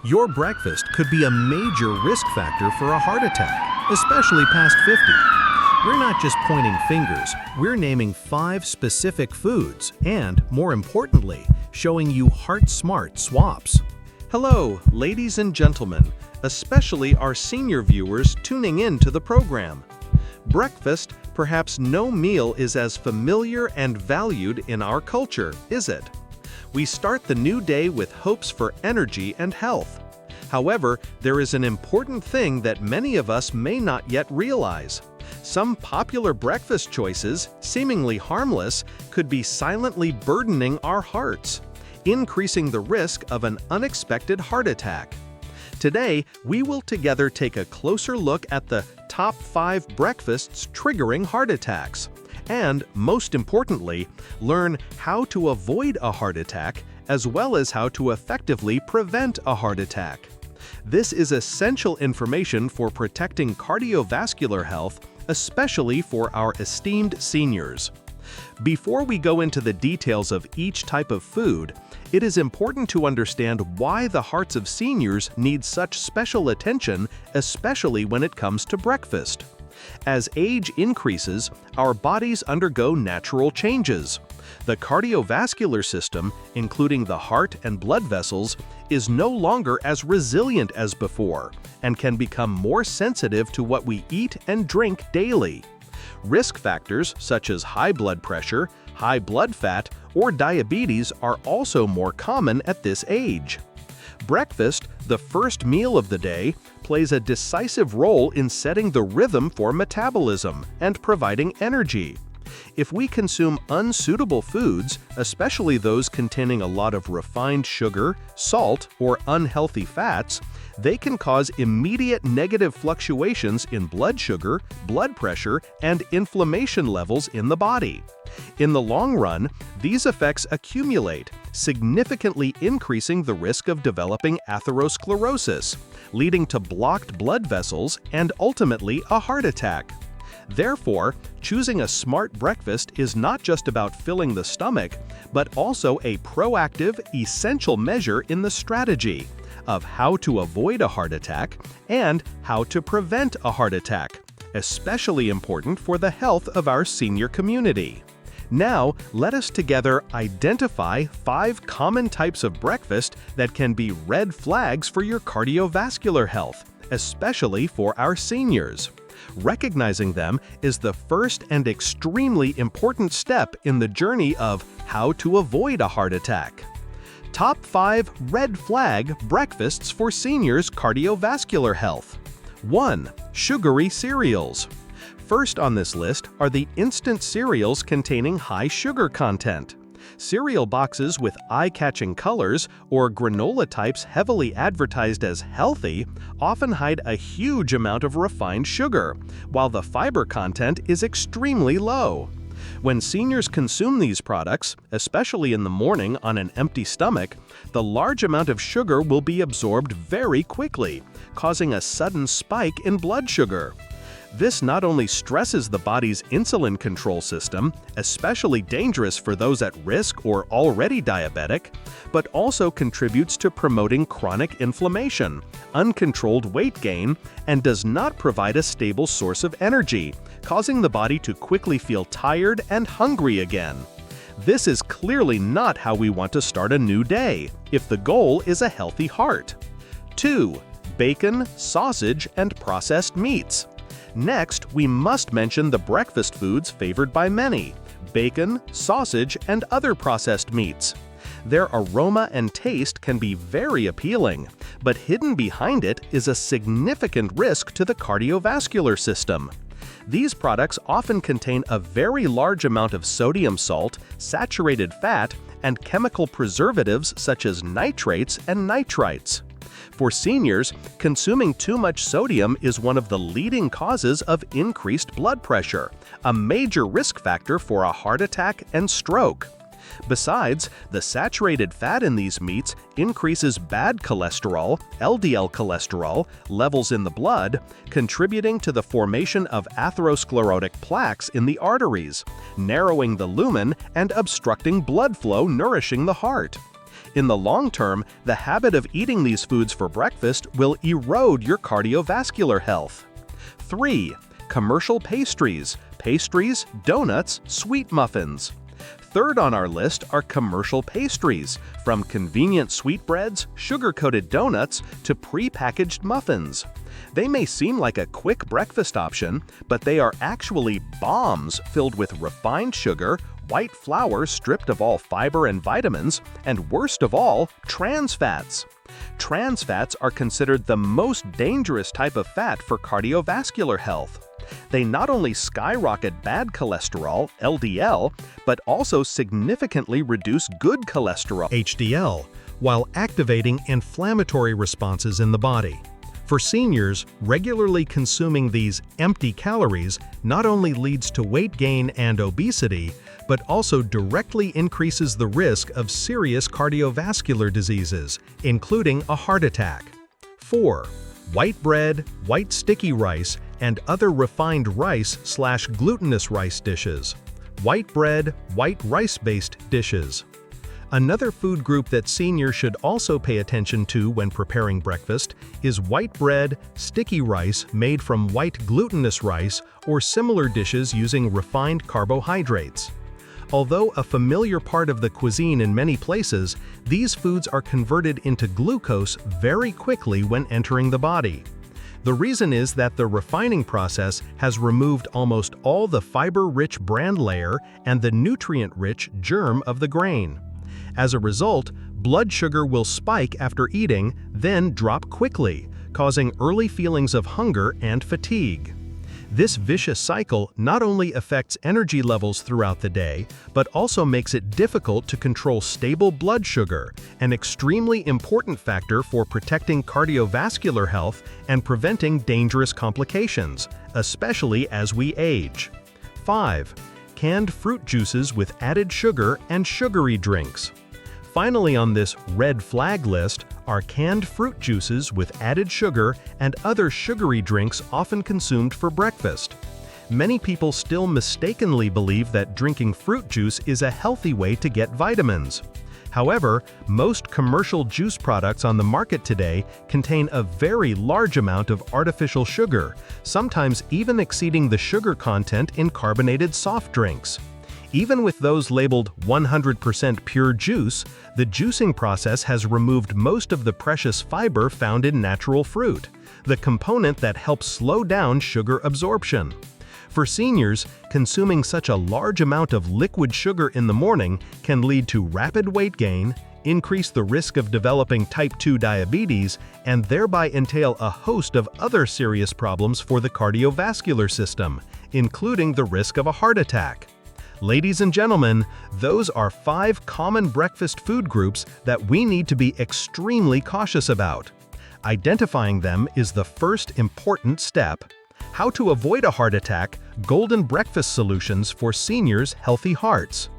Your breakfast could be a major risk factor for a heart attack, especially past 50. We're not just pointing fingers, we're naming 5 specific foods and, more importantly, showing you heart-smart swaps. Hello, ladies and gentlemen, especially our senior viewers tuning in to the program. Breakfast, perhaps no meal is as familiar and valued in our culture, is it? We start the new day with hopes for energy and health. However, there is an important thing that many of us may not yet realize. Some popular breakfast choices, seemingly harmless, could be silently burdening our hearts, increasing the risk of an unexpected heart attack. Today, we will together take a closer look at the top 5 breakfasts triggering heart attacks, and, most importantly, learn how to avoid a heart attack as well as how to effectively prevent a heart attack. This is essential information for protecting cardiovascular health, especially for our esteemed seniors. Before we go into the details of each type of food, it is important to understand why the hearts of seniors need such special attention, especially when it comes to breakfast. As age increases, our bodies undergo natural changes. The cardiovascular system, including the heart and blood vessels, is no longer as resilient as before and can become more sensitive to what we eat and drink daily. Risk factors such as high blood pressure, high blood fat, or diabetes are also more common at this age. Breakfast, the first meal of the day, plays a decisive role in setting the rhythm for metabolism and providing energy. If we consume unsuitable foods, especially those containing a lot of refined sugar, salt, or unhealthy fats, they can cause immediate negative fluctuations in blood sugar, blood pressure, and inflammation levels in the body. In the long run, these effects accumulate, significantly increasing the risk of developing atherosclerosis, leading to blocked blood vessels and ultimately a heart attack. Therefore, choosing a smart breakfast is not just about filling the stomach, but also a proactive, essential measure in the strategy of how to avoid a heart attack and how to prevent a heart attack, especially important for the health of our senior community. Now, let us together identify 5 common types of breakfast that can be red flags for your cardiovascular health, especially for our seniors. Recognizing them is the first and extremely important step in the journey of how to avoid a heart attack. Top 5 red flag breakfasts for seniors' cardiovascular health. 1. Sugary cereals. First on this list are the instant cereals containing high sugar content. Cereal boxes with eye-catching colors or granola types heavily advertised as healthy often hide a huge amount of refined sugar, while the fiber content is extremely low. When seniors consume these products, especially in the morning on an empty stomach, the large amount of sugar will be absorbed very quickly, causing a sudden spike in blood sugar. This not only stresses the body's insulin control system, especially dangerous for those at risk or already diabetic, but also contributes to promoting chronic inflammation, uncontrolled weight gain, and does not provide a stable source of energy, causing the body to quickly feel tired and hungry again. This is clearly not how we want to start a new day, if the goal is a healthy heart. 2. Bacon, sausage, and processed meats. Next, we must mention the breakfast foods favored by many: bacon, sausage, and other processed meats. Their aroma and taste can be very appealing, but hidden behind it is a significant risk to the cardiovascular system. These products often contain a very large amount of sodium salt, saturated fat, and chemical preservatives such as nitrates and nitrites. For seniors, consuming too much sodium is one of the leading causes of increased blood pressure, a major risk factor for a heart attack and stroke. Besides, the saturated fat in these meats increases bad cholesterol, LDL cholesterol, levels in the blood, contributing to the formation of atherosclerotic plaques in the arteries, narrowing the lumen and obstructing blood flow nourishing the heart. In the long term, the habit of eating these foods for breakfast will erode your cardiovascular health. 3. Commercial pastries, donuts, sweet muffins. Third on our list are commercial pastries, from convenient sweetbreads, sugar-coated donuts, to pre-packaged muffins. They may seem like a quick breakfast option, but they are actually bombs filled with refined sugar, white flour stripped of all fiber and vitamins, and worst of all, trans fats. Trans fats are considered the most dangerous type of fat for cardiovascular health. They not only skyrocket bad cholesterol, LDL, but also significantly reduce good cholesterol, HDL, while activating inflammatory responses in the body. For seniors, regularly consuming these empty calories not only leads to weight gain and obesity, but also directly increases the risk of serious cardiovascular diseases, including a heart attack. 4. White bread, white sticky rice, and other refined rice/glutinous rice dishes. White bread, white rice-based dishes. Another food group that seniors should also pay attention to when preparing breakfast is white bread, sticky rice made from white glutinous rice, or similar dishes using refined carbohydrates. Although a familiar part of the cuisine in many places, these foods are converted into glucose very quickly when entering the body. The reason is that the refining process has removed almost all the fiber-rich bran layer and the nutrient-rich germ of the grain. As a result, blood sugar will spike after eating, then drop quickly, causing early feelings of hunger and fatigue. This vicious cycle not only affects energy levels throughout the day, but also makes it difficult to control stable blood sugar, an extremely important factor for protecting cardiovascular health and preventing dangerous complications, especially as we age. 5. Canned fruit juices with added sugar and sugary drinks. Finally on this red flag list are canned fruit juices with added sugar and other sugary drinks often consumed for breakfast. Many people still mistakenly believe that drinking fruit juice is a healthy way to get vitamins. However, most commercial juice products on the market today contain a very large amount of artificial sugar, sometimes even exceeding the sugar content in carbonated soft drinks. Even with those labeled 100% pure juice, the juicing process has removed most of the precious fiber found in natural fruit, the component that helps slow down sugar absorption. For seniors, consuming such a large amount of liquid sugar in the morning can lead to rapid weight gain, increase the risk of developing type 2 diabetes, and thereby entail a host of other serious problems for the cardiovascular system, including the risk of a heart attack. Ladies and gentlemen, those are 5 common breakfast food groups that we need to be extremely cautious about. Identifying them is the first important step. How to avoid a heart attack: golden breakfast solutions for seniors' healthy hearts.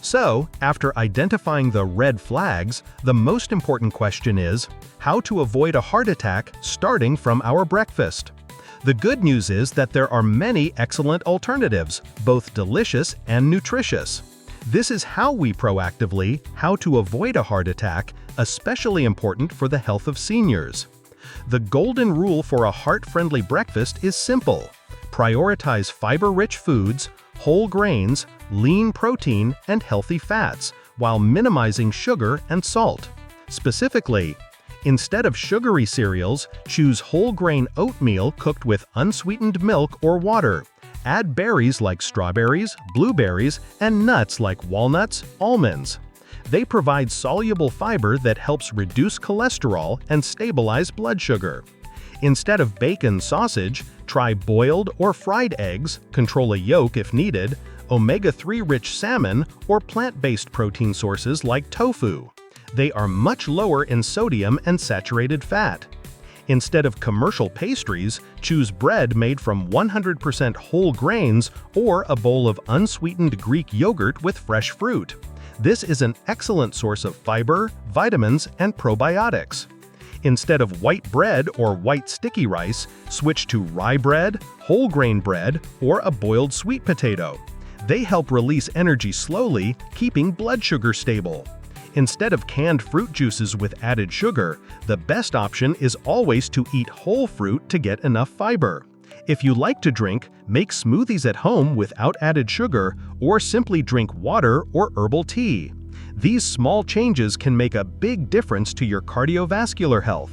So, after identifying the red flags, the most important question is, how to avoid a heart attack starting from our breakfast? The good news is that there are many excellent alternatives, both delicious and nutritious. This is how we proactively, how to avoid a heart attack, especially important for the health of seniors. The golden rule for a heart-friendly breakfast is simple. Prioritize fiber-rich foods, whole grains, lean protein, and healthy fats, while minimizing sugar and salt. Specifically, instead of sugary cereals, choose whole-grain oatmeal cooked with unsweetened milk or water. Add berries like strawberries, blueberries, and nuts like walnuts, almonds. They provide soluble fiber that helps reduce cholesterol and stabilize blood sugar. Instead of bacon sausage, try boiled or fried eggs, control a yolk if needed, omega-3 rich salmon, or plant-based protein sources like tofu. They are much lower in sodium and saturated fat. Instead of commercial pastries, choose bread made from 100% whole grains or a bowl of unsweetened Greek yogurt with fresh fruit. This is an excellent source of fiber, vitamins, and probiotics. Instead of white bread or white sticky rice, switch to rye bread, whole grain bread, or a boiled sweet potato. They help release energy slowly, keeping blood sugar stable. Instead of canned fruit juices with added sugar, the best option is always to eat whole fruit to get enough fiber. If you like to drink, make smoothies at home without added sugar, or simply drink water or herbal tea. These small changes can make a big difference to your cardiovascular health.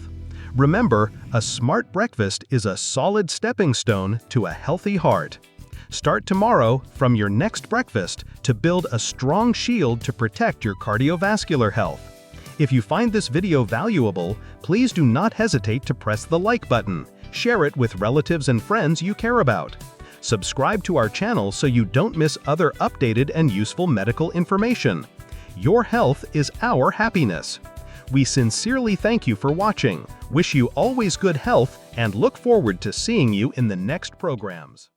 Remember, a smart breakfast is a solid stepping stone to a healthy heart. Start tomorrow from your next breakfast to build a strong shield to protect your cardiovascular health. If you find this video valuable, please do not hesitate to press the like button. Share it with relatives and friends you care about. Subscribe to our channel so you don't miss other updated and useful medical information. Your health is our happiness. We sincerely thank you for watching, wish you always good health, and look forward to seeing you in the next programs.